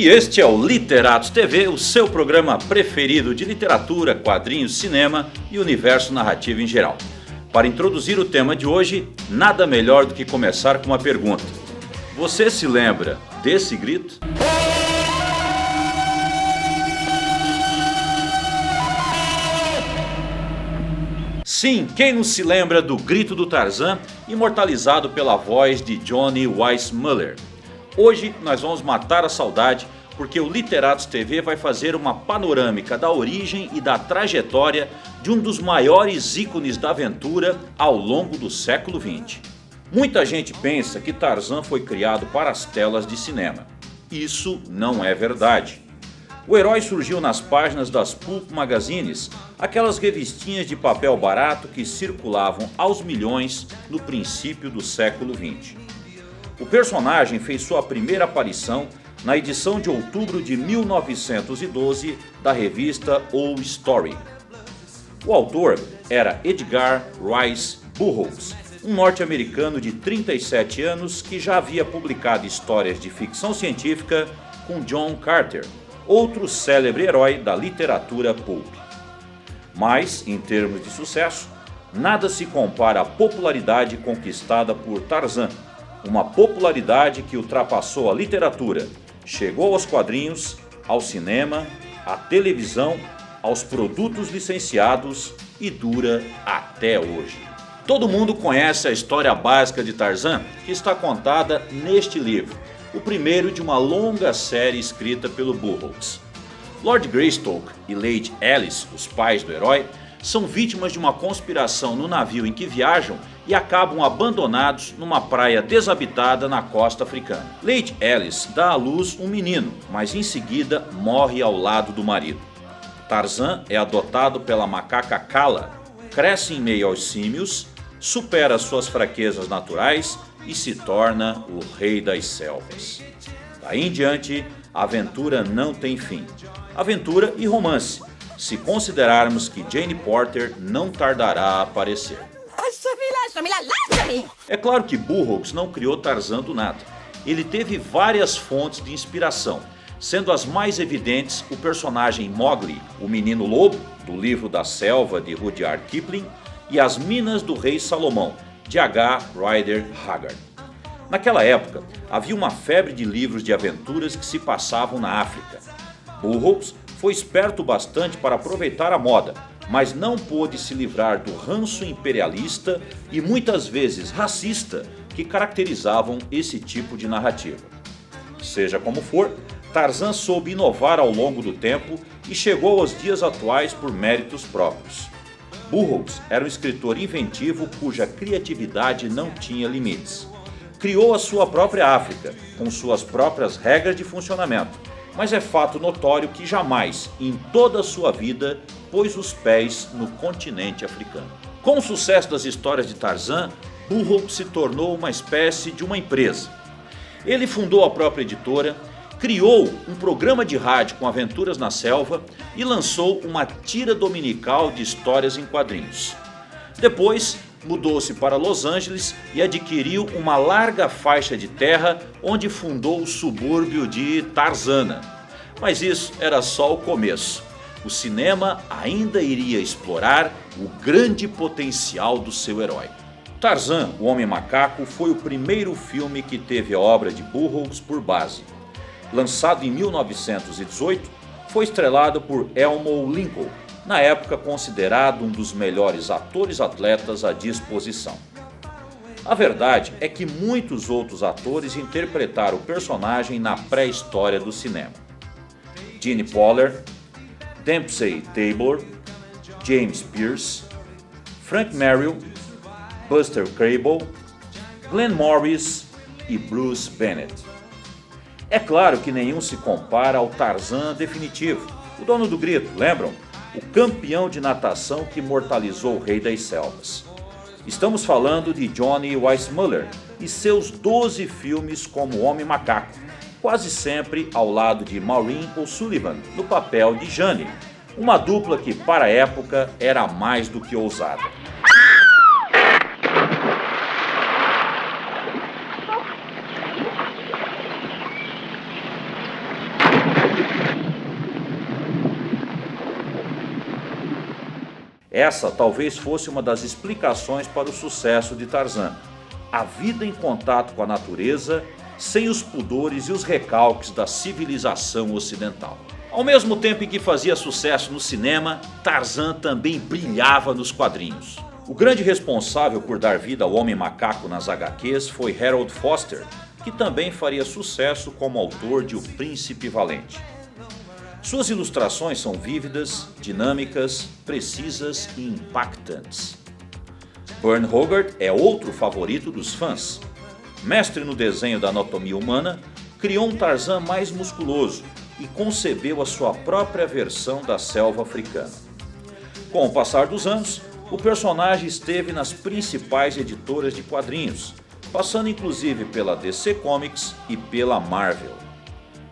E este é o Literatos TV, o seu programa preferido de literatura, quadrinhos, cinema e universo narrativo em geral. Para introduzir o tema de hoje, nada melhor do que começar com uma pergunta. Você se lembra desse grito? Sim, quem não se lembra do grito do Tarzan, imortalizado pela voz de Johnny Weissmuller? Hoje nós vamos matar a saudade porque o Literatos TV vai fazer uma panorâmica da origem e da trajetória de um dos maiores ícones da aventura ao longo do século XX. Muita gente pensa que Tarzan foi criado para as telas de cinema. Isso não é verdade. O herói surgiu nas páginas das Pulp Magazines, aquelas revistinhas de papel barato que circulavam aos milhões no princípio do século XX. O personagem fez sua primeira aparição na edição de outubro de 1912 da revista Old Story. O autor era Edgar Rice Burroughs, um norte-americano de 37 anos que já havia publicado histórias de ficção científica com John Carter, outro célebre herói da literatura pulp. Mas, em termos de sucesso, nada se compara à popularidade conquistada por Tarzan, uma popularidade que ultrapassou a literatura, chegou aos quadrinhos, ao cinema, à televisão, aos produtos licenciados e dura até hoje. Todo mundo conhece a história básica de Tarzan, que está contada neste livro, o primeiro de uma longa série escrita pelo Burroughs. Lord Greystoke e Lady Alice, os pais do herói, são vítimas de uma conspiração no navio em que viajam e acabam abandonados numa praia desabitada na costa africana. Lady Alice dá à luz um menino, mas em seguida morre ao lado do marido. Tarzan é adotado pela macaca Kala, cresce em meio aos símios, supera suas fraquezas naturais e se torna o rei das selvas. Daí em diante, a aventura não tem fim. Aventura e romance, se considerarmos que Jane Porter não tardará a aparecer. É claro que Burroughs não criou Tarzan do nada. Ele teve várias fontes de inspiração, sendo as mais evidentes o personagem Mowgli, o menino lobo, do livro da selva de Rudyard Kipling, e As Minas do Rei Salomão, de H. Rider Haggard. Naquela época, havia uma febre de livros de aventuras que se passavam na África. Burroughs foi esperto bastante para aproveitar a moda, mas não pôde se livrar do ranço imperialista e muitas vezes racista que caracterizavam esse tipo de narrativa. Seja como for, Tarzan soube inovar ao longo do tempo e chegou aos dias atuais por méritos próprios. Burroughs era um escritor inventivo cuja criatividade não tinha limites. Criou a sua própria África, com suas próprias regras de funcionamento, mas é fato notório que jamais, em toda a sua vida, pôs os pés no continente africano. Com o sucesso das histórias de Tarzan, Burroughs se tornou uma espécie de uma empresa. Ele fundou a própria editora, criou um programa de rádio com aventuras na selva e lançou uma tira dominical de histórias em quadrinhos. Depois, mudou-se para Los Angeles e adquiriu uma larga faixa de terra onde fundou o subúrbio de Tarzana. Mas isso era só o começo. O cinema ainda iria explorar o grande potencial do seu herói. Tarzan, o Homem Macaco, foi o primeiro filme que teve a obra de Burroughs por base. Lançado em 1918, foi estrelado por Elmo Lincoln, na época considerado um dos melhores atores-atletas à disposição. A verdade é que muitos outros atores interpretaram o personagem na pré-história do cinema. Gene Pollard, Dempsey Tabor, James Pearce, Frank Merrill, Buster Crabbe, Glenn Morris e Bruce Bennett. É claro que nenhum se compara ao Tarzan definitivo, o dono do grito, lembram? O campeão de natação que imortalizou o Rei das Selvas. Estamos falando de Johnny Weissmuller e seus 12 filmes como Homem Macaco, quase sempre ao lado de Maureen O'Sullivan no papel de Jane, uma dupla que para a época era mais do que ousada. Essa talvez fosse uma das explicações para o sucesso de Tarzan: a vida em contato com a natureza, sem os pudores e os recalques da civilização ocidental. Ao mesmo tempo em que fazia sucesso no cinema, Tarzan também brilhava nos quadrinhos. O grande responsável por dar vida ao Homem Macaco nas HQs foi Harold Foster, que também faria sucesso como autor de O Príncipe Valente. Suas ilustrações são vívidas, dinâmicas, precisas e impactantes. Vern Hogarth é outro favorito dos fãs. Mestre no desenho da anatomia humana, criou um Tarzan mais musculoso e concebeu a sua própria versão da selva africana. Com o passar dos anos, o personagem esteve nas principais editoras de quadrinhos, passando inclusive pela DC Comics e pela Marvel.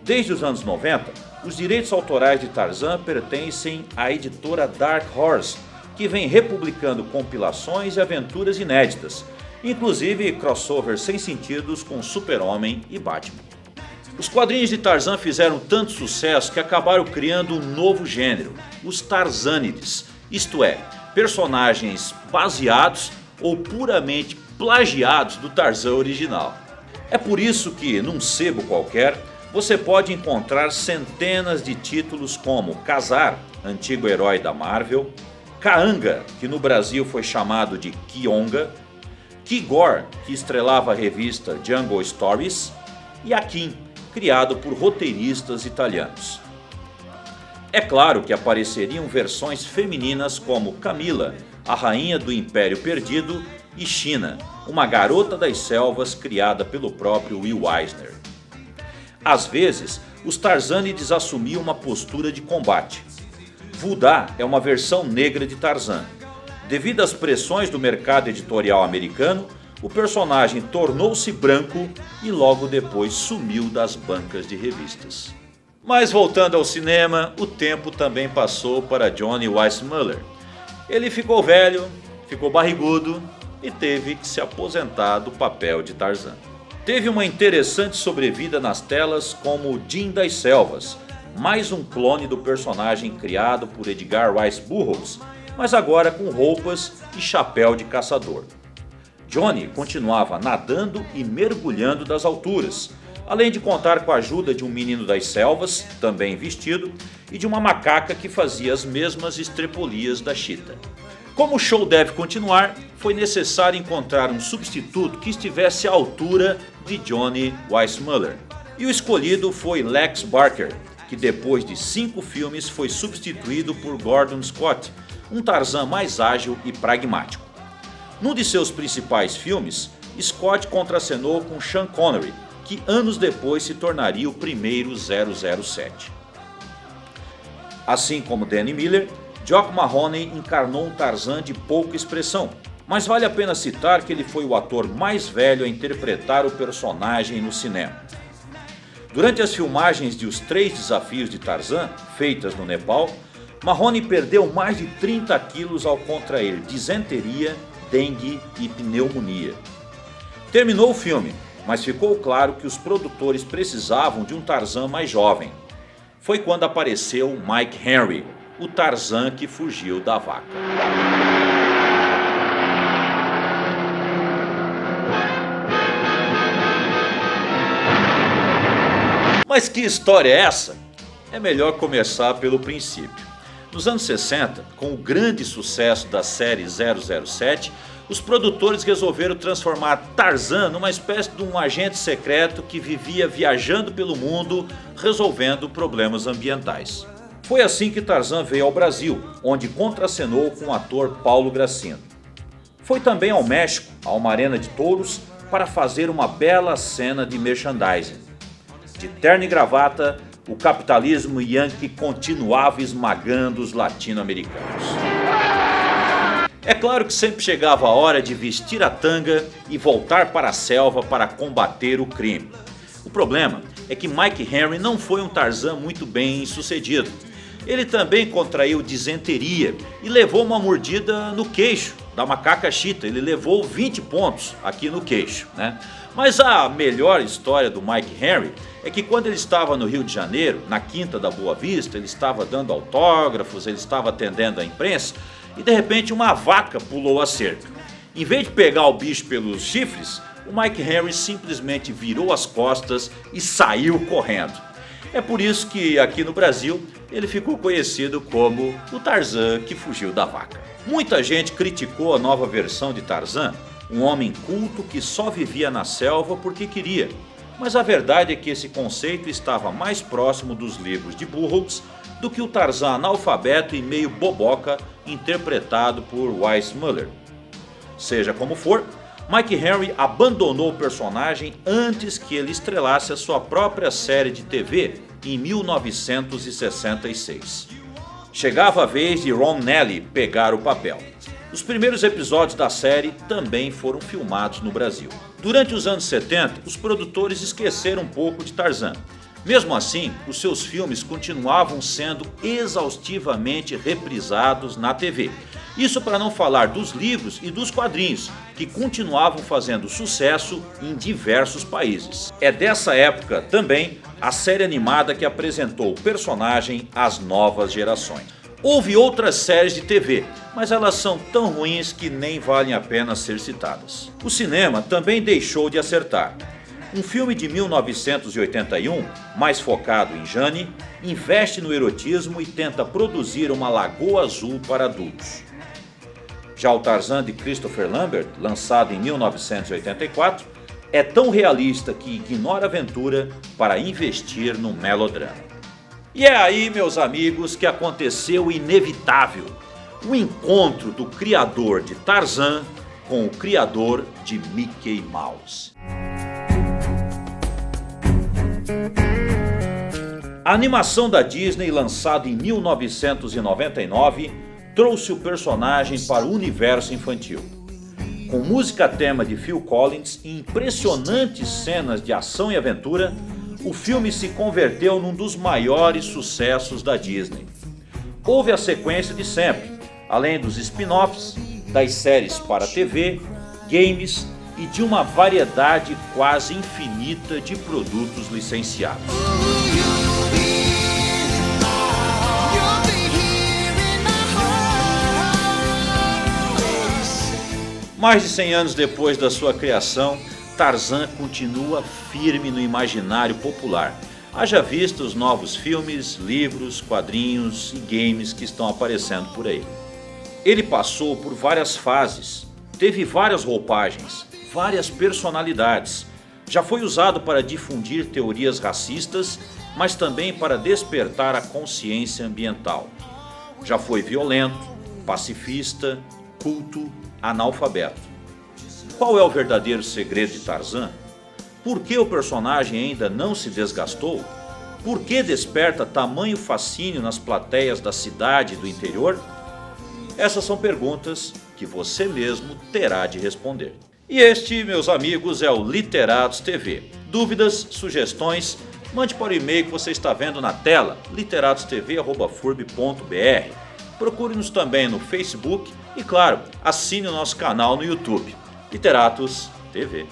Desde os anos 90, os direitos autorais de Tarzan pertencem à editora Dark Horse, que vem republicando compilações e aventuras inéditas, inclusive crossovers sem sentidos com Super-Homem e Batman. Os quadrinhos de Tarzan fizeram tanto sucesso que acabaram criando um novo gênero, os Tarzânides, isto é, personagens baseados ou puramente plagiados do Tarzan original. É por isso que, num sebo qualquer, você pode encontrar centenas de títulos como Kazar, antigo herói da Marvel, Kaanga, que no Brasil foi chamado de Kionga, Kigor, que estrelava a revista Jungle Stories, e Akin, criado por roteiristas italianos. É claro que apareceriam versões femininas como Camila, a rainha do Império Perdido, e China, uma garota das selvas criada pelo próprio Will Eisner. Às vezes, os Tarzânides assumiam uma postura de combate. Vudá é uma versão negra de Tarzan. Devido às pressões do mercado editorial americano, o personagem tornou-se branco e logo depois sumiu das bancas de revistas. Mas voltando ao cinema, o tempo também passou para Johnny Weissmuller. Ele ficou velho, ficou barrigudo e teve que se aposentar do papel de Tarzan. Teve uma interessante sobrevida nas telas como Jim das Selvas, mais um clone do personagem criado por Edgar Rice Burroughs, mas agora com roupas e chapéu de caçador. Johnny continuava nadando e mergulhando das alturas, além de contar com a ajuda de um menino das selvas, também vestido, e de uma macaca que fazia as mesmas estrepolias da Cheetah. Como o show deve continuar, foi necessário encontrar um substituto que estivesse à altura de Johnny Weissmuller. E o escolhido foi Lex Barker, que depois de 5 filmes foi substituído por Gordon Scott, um Tarzan mais ágil e pragmático. Num de seus principais filmes, Scott contracenou com Sean Connery, que anos depois se tornaria o primeiro 007. Assim como Danny Miller, Jock Mahoney encarnou um Tarzan de pouca expressão, mas vale a pena citar que ele foi o ator mais velho a interpretar o personagem no cinema. Durante as filmagens de Os 3 Desafios de Tarzan, feitas no Nepal, Mahoney perdeu mais de 30 quilos ao contrair disenteria, dengue e pneumonia. Terminou o filme, mas ficou claro que os produtores precisavam de um Tarzan mais jovem. Foi quando apareceu Mike Henry, o Tarzan que fugiu da vaca. Mas que história é essa? É melhor começar pelo princípio. Nos anos 60, com o grande sucesso da série 007, os produtores resolveram transformar Tarzan numa espécie de um agente secreto que vivia viajando pelo mundo resolvendo problemas ambientais. Foi assim que Tarzan veio ao Brasil, onde contracenou com o ator Paulo Gracindo. Foi também ao México, a uma arena de touros, para fazer uma bela cena de merchandising. De terno e gravata, o capitalismo yankee continuava esmagando os latino-americanos. É claro que sempre chegava a hora de vestir a tanga e voltar para a selva para combater o crime. O problema é que Mike Henry não foi um Tarzan muito bem sucedido. Ele também contraiu disenteria e levou uma mordida no queixo da macaca Cheetah. Ele levou 20 pontos aqui no queixo, né? Mas a melhor história do Mike Henry é que quando ele estava no Rio de Janeiro, na Quinta da Boa Vista, ele estava dando autógrafos, ele estava atendendo a imprensa, e de repente uma vaca pulou a cerca. Em vez de pegar o bicho pelos chifres, o Mike Henry simplesmente virou as costas e saiu correndo. É por isso que aqui no Brasil ele ficou conhecido como o Tarzan que fugiu da vaca. Muita gente criticou a nova versão de Tarzan, um homem culto que só vivia na selva porque queria. Mas a verdade é que esse conceito estava mais próximo dos livros de Burroughs do que o Tarzan analfabeto e meio boboca interpretado por Weissmuller. Seja como for, Mike Henry abandonou o personagem antes que ele estrelasse a sua própria série de TV em 1966. Chegava a vez de Ron Neely pegar o papel. Os primeiros episódios da série também foram filmados no Brasil. Durante os anos 70, os produtores esqueceram um pouco de Tarzan. Mesmo assim, os seus filmes continuavam sendo exaustivamente reprisados na TV. Isso para não falar dos livros e dos quadrinhos, que continuavam fazendo sucesso em diversos países. É dessa época também a série animada que apresentou o personagem às novas gerações. Houve outras séries de TV, mas elas são tão ruins que nem valem a pena ser citadas. O cinema também deixou de acertar. Um filme de 1981, mais focado em Jane, investe no erotismo e tenta produzir uma Lagoa Azul para adultos. Já o Tarzan de Christopher Lambert, lançado em 1984, é tão realista que ignora a aventura para investir no melodrama. E é aí, meus amigos, que aconteceu o inevitável, o encontro do criador de Tarzan com o criador de Mickey Mouse. A animação da Disney, lançada em 1999, trouxe o personagem para o universo infantil. Com música tema de Phil Collins e impressionantes cenas de ação e aventura, o filme se converteu num dos maiores sucessos da Disney. Houve a sequência de sempre, além dos spin-offs, das séries para TV, games e de uma variedade quase infinita de produtos licenciados. Mais de 100 anos depois da sua criação, Tarzan continua firme no imaginário popular. Haja vista os novos filmes, livros, quadrinhos e games que estão aparecendo por aí. Ele passou por várias fases, teve várias roupagens, várias personalidades. Já foi usado para difundir teorias racistas, mas também para despertar a consciência ambiental. Já foi violento, pacifista, culto, analfabeto. Qual é o verdadeiro segredo de Tarzan? Por que o personagem ainda não se desgastou? Por que desperta tamanho fascínio nas plateias da cidade e do interior? Essas são perguntas que você mesmo terá de responder. E este, meus amigos, é o Literatos TV. Dúvidas, sugestões, mande para o e-mail que você está vendo na tela, literatostv@furb.br. Procure-nos também no Facebook e, claro, assine o nosso canal no YouTube, Literatos TV.